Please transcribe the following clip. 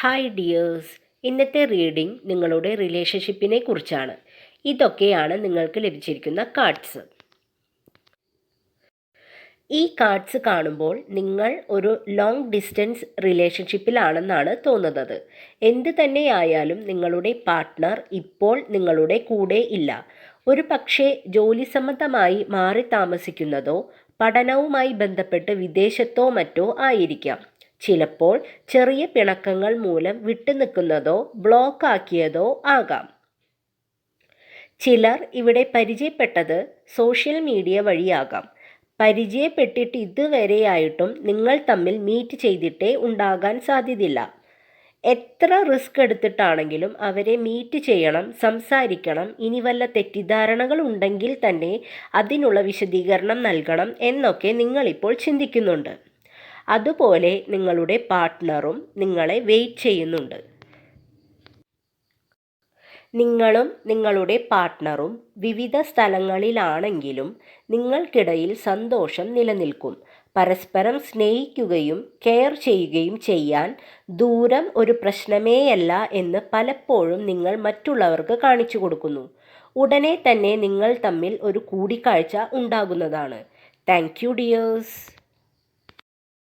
Hi dears, ഇന്നത്തെ reading നിങ്ങളുടെ റിലേഷൻഷിപ്പിനെ കുറിച്ചാണ്. ഇതൊക്കെയാണ് നിങ്ങൾക്ക് ലഭിച്ചിരിക്കുന്ന കാർഡ്സ്. ഈ കാർഡ്സ് കാണുമ്പോൾ നിങ്ങൾ ഒരു ലോങ് ഡിസ്റ്റൻസ് റിലേഷൻഷിപ്പിലാണെന്നാണ് തോന്നുന്നത്. എന്ത് തന്നെയായാലും നിങ്ങളുടെ പാർട്ട്ണർ ഇപ്പോൾ നിങ്ങളുടെ കൂടെ ഇല്ല. ഒരു പക്ഷേ ജോലി സംബന്ധമായി മാറി താമസിക്കുന്നതോ പഠനവുമായി ബന്ധപ്പെട്ട് വിദേശത്തോ മറ്റോ ആയിരിക്കാം. ചിലപ്പോൾ ചെറിയ പിണക്കങ്ങൾ മൂലം വിട്ടുനിൽക്കുന്നതോ ബ്ലോക്ക് ആക്കിയതോ ആകാം. ചിലർ ഇവിടെ പരിചയപ്പെട്ടത് സോഷ്യൽ മീഡിയ വഴിയാകാം. പരിചയപ്പെട്ടിട്ട് ഇതുവരെയായിട്ടും നിങ്ങൾ തമ്മിൽ മീറ്റ് ചെയ്തിട്ടേ ഉണ്ടാകാൻ സാധ്യതയില്ല. എത്ര റിസ്ക് എടുത്തിട്ടാണെങ്കിലും അവരെ മീറ്റ് ചെയ്യണം, സംസാരിക്കണം. ഇനി വല്ല തെറ്റിദ്ധാരണകൾ ഉണ്ടെങ്കിൽ തന്നെ അതിനുള്ള വിശദീകരണം നൽകണം എന്നൊക്കെ നിങ്ങളിപ്പോൾ ചിന്തിക്കുന്നുണ്ട്. അതുപോലെ നിങ്ങളുടെ പാർട്ട്ണറും നിങ്ങളെ വെയിറ്റ് ചെയ്യുന്നുണ്ട്. നിങ്ങളും നിങ്ങളുടെ പാർട്ട്ണറും വിവിധ സ്ഥലങ്ങളിലാണെങ്കിലും നിങ്ങൾക്കിടയിൽ സന്തോഷം നിലനിൽക്കും. പരസ്പരം സ്നേഹിക്കുകയും കെയർ ചെയ്യുകയും ചെയ്യാൻ ദൂരം ഒരു പ്രശ്നമേയല്ല എന്ന് പലപ്പോഴും നിങ്ങൾ മറ്റുള്ളവർക്ക് കാണിച്ചു കൊടുക്കുന്നു. ഉടനെ തന്നെ നിങ്ങൾ തമ്മിൽ ഒരു കൂടിക്കാഴ്ച ഉണ്ടാകുന്നതാണ്. Thank you dears.